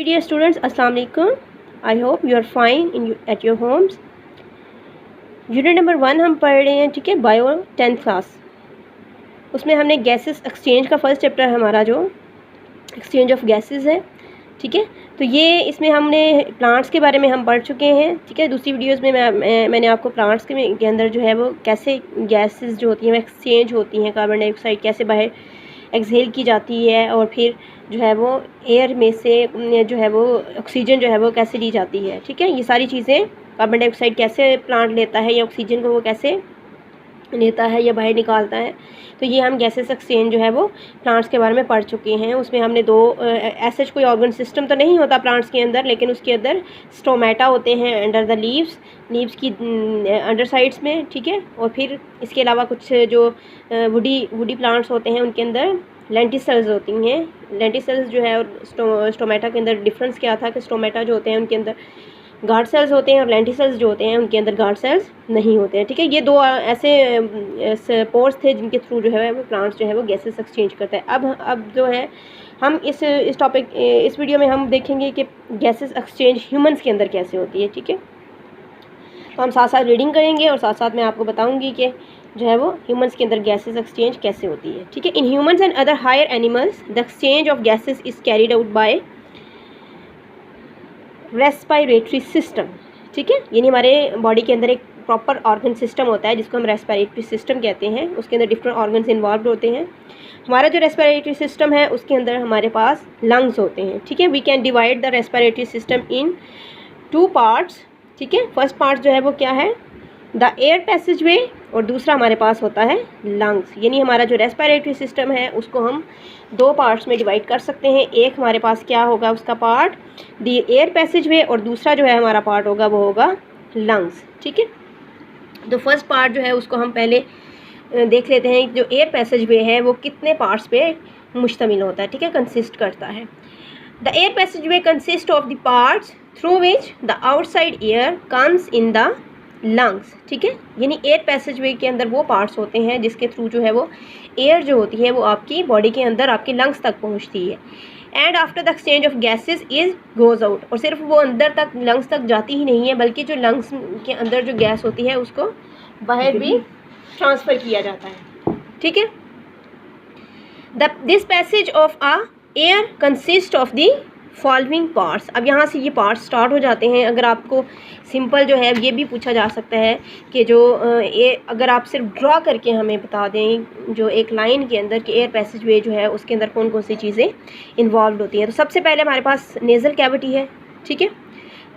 Dear students, अस्सलाम वालेकुम. I hope you are fine at your homes. Unit number 1 हम पढ़ रहे हैं, ठीक है, बायो 10th क्लास. उसमें हमने गैसेस एक्सचेंज का फर्स्ट चैप्टर हमारा जो एक्सचेंज ऑफ गैसेस है, ठीक है. तो ये इसमें हमने प्लांट्स के बारे में हम पढ़ चुके हैं, ठीक है. दूसरी वीडियोस में मैंने आपको प्लांट्स के अंदर जो है वो कैसे गैसेस जो होती हैं वो एक्सचेंज होती हैं, कार्बन डाइऑक्साइड कैसे बाहर एक्सहेल की जाती है और फिर जो है वो एयर में से जो है वो ऑक्सीजन जो है वो कैसे ली जाती है, ठीक है. ये सारी चीज़ें, कार्बन डाइऑक्साइड कैसे प्लांट लेता है या ऑक्सीजन को वो कैसे लेता है या बाहर निकालता है, तो ये हम गैसेस एक्सचेंज जो है वो प्लांट्स के बारे में पढ़ चुके हैं. उसमें हमने दो ऐसे कोई ऑर्गन सिस्टम तो नहीं होता प्लांट्स के अंदर, लेकिन उसके अंदर स्टोमेटा होते हैं अंडर द लीव्स की अंडर साइड्स में, ठीक है. और फिर इसके अलावा कुछ जो वुडी प्लांट्स होते हैं उनके अंदर लेंटिसेल्स होती हैं. लेंटिसेल्स जो है और स्टोमेटा के अंदर डिफरेंस क्या था कि स्टोमेटा जो होते हैं उनके अंदर गार्ड सेल्स होते हैं और लेंटिसेल्स जो होते हैं उनके अंदर गार्ड सेल्स नहीं होते हैं, ठीक है. ये दो ऐसे पोर्स थे जिनके थ्रू जो है वो प्लांट्स जो है वो गैसेस एक्सचेंज करता है. अब जो है हम इस टॉपिक इस वीडियो में हम देखेंगे कि गैसेस एक्सचेंज ह्यूमंस के अंदर कैसे होती है, ठीक है. तो हम साथ साथ रीडिंग करेंगे और साथ साथ मैं आपको बताऊंगी कि जो है वो ह्यूमंस के अंदर गैसेस एक्सचेंज कैसे होती है, ठीक है. In humans and other higher animals the exchange of gases is carried out by respiratory system, ठीक है. यानी हमारे बॉडी के अंदर एक प्रॉपर ऑर्गन सिस्टम होता है जिसको हम रेस्पिरेटरी सिस्टम कहते हैं. उसके अंदर डिफरेंट ऑर्गन्स इन्वॉल्व होते हैं. हमारा जो रेस्पिरेटरी सिस्टम है उसके अंदर हमारे पास लंग्स होते हैं, ठीक है. We can divide the respiratory system in 2 parts, ठीक है. फर्स्ट पार्ट जो है वो क्या है, द एयर पैसेज वे, और दूसरा हमारे पास होता है लंग्स. यानी हमारा जो रेस्पिरेटरी सिस्टम है उसको हम 2 पार्ट्स में डिवाइड कर सकते हैं. एक हमारे पास क्या होगा उसका पार्ट, द एयर पैसेज वे, और दूसरा जो है हमारा पार्ट होगा वो होगा लंग्स, ठीक है. तो फर्स्ट पार्ट जो है उसको हम पहले देख लेते हैं. जो एयर पैसेज वे है वो कितने पार्ट्स पे मुश्तमिल होता है, ठीक है, कंसिस्ट करता है. The air passage way consist of the parts through which the outside air comes in the lungs, ठीक है. यानी एयर पैसेज वे के अंदर वो पार्ट्स होते हैं जिसके थ्रू जो है वो एयर जो होती है वो आपकी बॉडी के अंदर आपके लंग्स तक पहुंचती है. And after the exchange of gases is goes out, और सिर्फ वो अंदर तक लंग्स तक जाती ही नहीं है बल्कि जो लंग्स के अंदर जो गैस होती है उसको बाहर भी ट्रांसफ़र किया जाता है, ठीक है. This passage of a air consist of the following parts. अब यहाँ से ये पार्ट्स स्टार्ट हो जाते हैं. अगर आपको सिंपल जो है ये भी पूछा जा सकता है कि जो ये अगर आप सिर्फ ड्रा करके हमें बता दें जो एक लाइन के अंदर कि एयर पैसेज वे जो है उसके अंदर कौन कौन सी चीज़ें इन्वॉल्व होती हैं. तो सबसे पहले हमारे पास नेज़ल कैविटी है, ठीक है.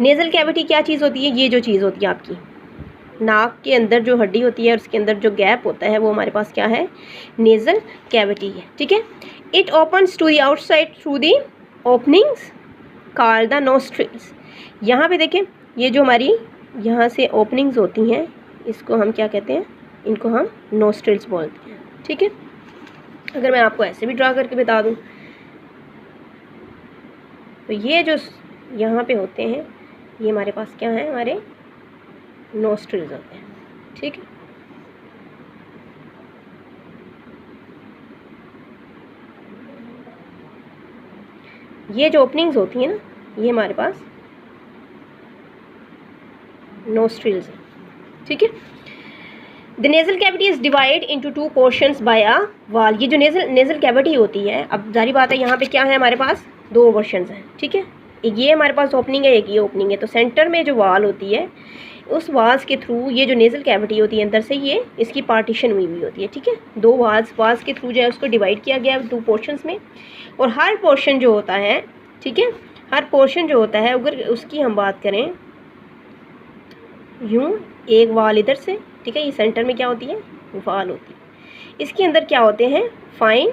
नेज़ल कैविटी क्या चीज़ होती है, ये जो चीज़ होती है आपकी नाक के अंदर जो हड्डी होती है उसके अंदर जो गैप होता है वो हमारे पास क्या है, नेज़ल कैविटी है, ठीक है. It opens to the outside through the openings called the nostrils. यहाँ पे देखें ये जो हमारी यहाँ से ओपनिंग्स होती हैं इसको हम क्या कहते हैं, इनको हम नोस्ट्रिल्स बोलते हैं, ठीक है. अगर मैं आपको ऐसे भी ड्रा करके बता दूँ तो ये जो यहाँ पे होते हैं ये हमारे पास क्या है, हमारे नोस्ट्रिल्स होते हैं, ठीक है. ये जो ओपनिंग्स होती हैं ना ये हमारे पास नोस्ट्रिल्स हैं, ठीक है. The nasal cavity is divide into 2 portions by a wall. ये जो नेज़ल कैविटी होती है, अब जारी बात है यहाँ पे क्या है हमारे पास 2 पोर्शंस हैं, ठीक है. एक ये हमारे पास ओपनिंग है, एक ये ओपनिंग है. तो सेंटर में जो वाल होती है उस वाल्स के थ्रू ये जो नेज़ल कैविटी होती है अंदर से ये इसकी पार्टीशन हुई होती है, ठीक है. 2 वाल्स के थ्रू जो है उसको डिवाइड किया गया है 2 पोर्शंस में. और हर पोर्शन जो होता है, ठीक है, हर पोर्शन जो होता है अगर उसकी हम बात करें यूँ एक वाल इधर से, ठीक है, ये सेंटर में क्या होती है वाल होती है. इसके अंदर क्या होते हैं, फाइन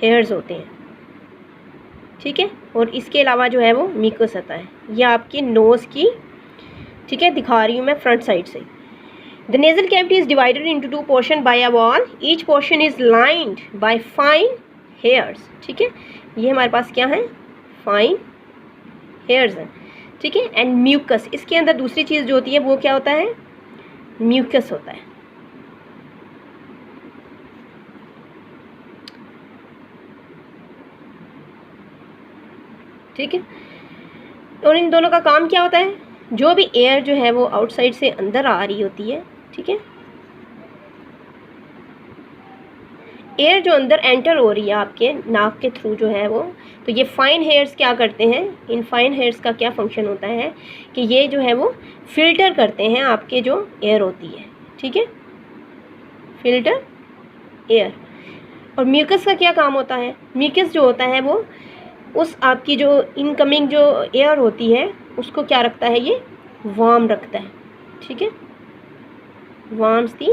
हेयर्स होते हैं, ठीक है. और इसके अलावा जो है वो म्यूकस आता है. यह आपकी नोज़ की, ठीक है, दिखा रही हूँ मैं फ्रंट साइड से. The nasal cavity is divided into 2 portion by a wall. Each portion is lined by fine hairs, ठीक है. ये हमारे पास क्या है, फाइन हेयर्स हैं, ठीक है. एंड म्यूकस, इसके अंदर दूसरी चीज़ जो होती है वो क्या होता है, म्यूकस होता है, ठीक है. और इन दोनों का काम क्या होता है, जो भी एयर जो है वो आउटसाइड से अंदर आ रही होती है, ठीक है, एयर जो अंदर एंटर हो रही है आपके नाक के थ्रू जो है वो, तो ये फाइन हेयर्स क्या करते हैं, इन फाइन हेयर्स का क्या फंक्शन होता है कि ये जो है वो फिल्टर करते हैं आपके जो एयर होती है, ठीक है, फिल्टर एयर। और म्यूकस का क्या काम होता है, म्यूकस जो होता है वो उस आपकी जो इनकमिंग जो एयर होती है उसको क्या रखता है, ये वार्म रखता है, ठीक है, वार्म्स दी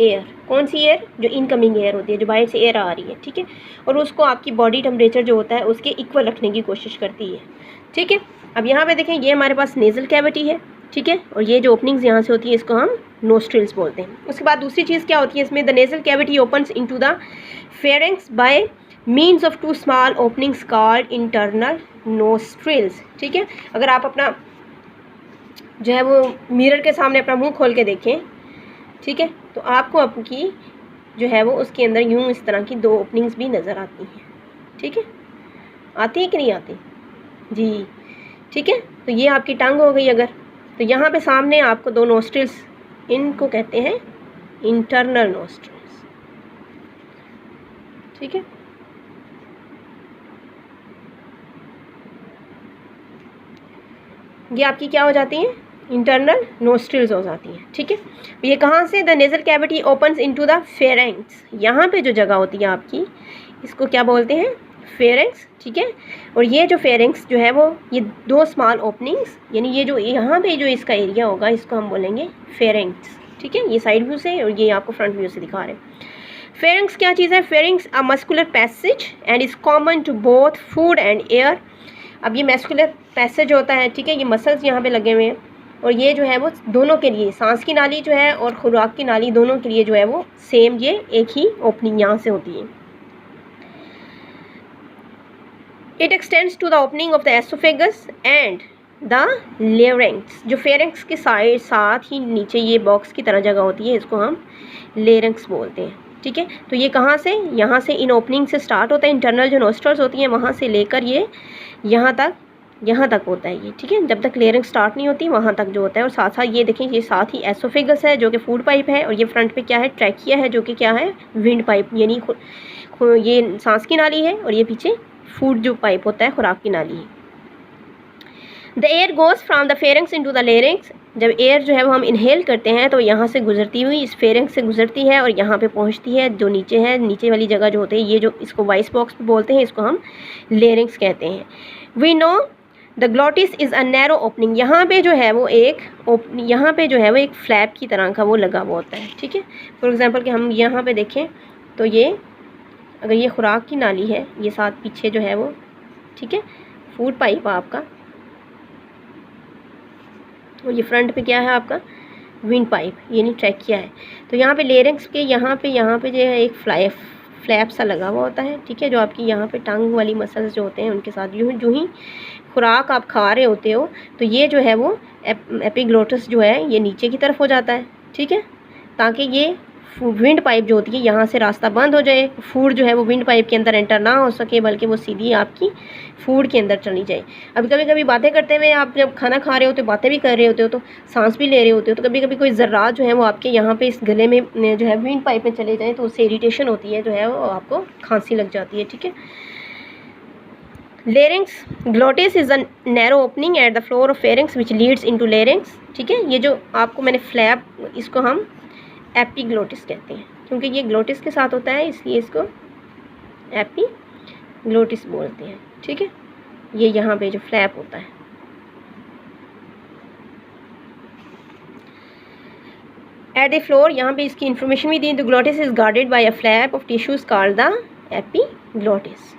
एयर। कौन सी एयर, जो इनकमिंग एयर होती है, जो बाहर से एयर आ रही है, ठीक है, और उसको आपकी बॉडी टेम्परेचर जो होता है उसके इक्वल रखने की कोशिश करती है, ठीक है। अब यहाँ पे देखें, ये हमारे पास नेज़ल कैविटी है, ठीक है, और ये जो ओपनिंग्स यहाँ से होती है इसको हम नोस्ट्रिल्स बोलते हैं। उसके बाद दूसरी चीज़ क्या होती है इसमें, the nasal cavity opens into the pharynx bye means of 2 small openings called internal nostrils, ठीक है। अगर आप अपना जो है वो मिरर के सामने अपना मुंह खोल के देखें, ठीक है, तो आपको आपकी जो है वो उसके अंदर यूं इस तरह की 2 ओपनिंग्स भी नज़र आती हैं, ठीक है, आती है कि नहीं आती जी, ठीक है। तो ये आपकी टंग हो गई। अगर तो यहाँ पे सामने आपको 2 नोस्ट्रिल्स, इनको कहते हैं इंटरनल नोस्ट्रिल्स, ठीक है। ये आपकी क्या हो जाती हैं, इंटरनल नोस्ट्रिल्स हो जाती हैं, ठीक है। ये कहाँ से, the nasal cavity opens into the pharynx, यहाँ पे जो जगह होती है आपकी इसको क्या बोलते हैं, फेरेंक्स, ठीक है। और ये जो फेरेंक्स जो है वो ये 2 स्मॉल ओपनिंग्स, यानी ये जो यहाँ पे जो इसका एरिया होगा इसको हम बोलेंगे फेरेंक्स, ठीक है। ये साइड व्यू से और ये आपको फ्रंट व्यू से दिखा रहे हैं। फेरेंक्स क्या चीज़ है, pharynx a muscular passage and is common to both food and air. अब ये मस्कुलर पैसेज होता है, ठीक है, ये मसल्स यहाँ पे लगे हुए हैं और ये जो है वो दोनों के लिए, सांस की नाली जो है और खुराक की नाली, दोनों के लिए जो है वो सेम ये एक ही ओपनिंग यहाँ से होती है। It extends to the opening of the oesophagus and the larynx. जो फेरेंक्स के साइड साथ ही नीचे ये बॉक्स की तरह जगह होती है, इसको हम लेरिंक्स बोलते हैं, ठीक है। तो ये कहाँ से, यहाँ से इन ओपनिंग से स्टार्ट होता है, इंटरनल जो नोस्ट्रल्स होती हैं वहाँ से लेकर ये यहाँ तक होता है ये, ठीक है। जब तक लेरिंग स्टार्ट नहीं होती वहाँ तक जो होता है। और साथ साथ ये देखें, ये साथ ही एसोफेगस है जो कि फूड पाइप है, और ये फ्रंट पे क्या है, ट्रैकिया है जो कि क्या है, विंड पाइप, यानी ये सांस की नाली है और ये पीछे फूड जो पाइप होता है, खुराक की नाली है। The air goes from the pharynx into the larynx. जब एयर जो है वो हम इनहेल करते हैं तो यहाँ से गुजरती हुई इस फेरेंक्स से गुजरती है और यहाँ पे पहुँचती है, जो नीचे है, नीचे वाली जगह जो होती है, ये जो इसको वॉइस बॉक्स बोलते हैं, इसको हम लेरिंक्स कहते हैं। We know the glottis is a narrow opening. यहाँ पे जो है वो यहाँ पे जो है वो एक फ्लैप की तरह का वो लगा हुआ होता है, ठीक है। फॉर एग्जांपल कि हम यहाँ पे देखें तो ये अगर ये खुराक की नाली है, ये साथ पीछे जो है वो, ठीक है, फूड पाइप आपका, और ये फ्रंट पे क्या है आपका, विंड पाइप, यानी ट्रैकिया है। तो यहाँ पे लेरिंक्स के यहाँ पे जो है एक फ्लैप सा लगा हुआ होता है, ठीक है, जो आपकी यहाँ पे टंग वाली मसल्स जो होते हैं उनके साथ जो ही खुराक आप खा रहे होते हो तो ये जो है वो एपिग्लोटिस जो है ये नीचे की तरफ हो जाता है, ठीक है, ताकि ये विंड पाइप जो होती है यहाँ से रास्ता बंद हो जाए, फूड जो है वो विंड पाइप के अंदर एंटर ना हो सके, बल्कि वो सीधी आपकी फूड के अंदर चली जाए। अभी कभी कभी बातें करते हुए आप जब खाना खा रहे होते हो, बातें भी कर रहे होते हो, तो सांस भी ले रहे होते हो, तो कभी कभी कोई ज़र्रात जो है वो आपके यहाँ पे इस गले में जो है विंड पाइप में चले जाएँ तो उससे इरीटेशन होती है, जो है वो आपको खांसी लग जाती है, ठीक है। Larynx glottis is a narrow opening at the floor of pharynx which leads into larynx, ठीक है। ये जो आपको मैंने फ्लैप, इसको हम एपिग्लोटिस कहते हैं, क्योंकि ये ग्लोटिस के साथ होता है इसलिए इसको एपिग्लोटिस बोलते हैं, ठीक है। ये यहाँ पे जो फ्लैप होता है, एट द फ्लोर, यहाँ पे इसकी इन्फॉर्मेशन भी दी। The glottis is guarded by a flap of tissues called the epiglottis.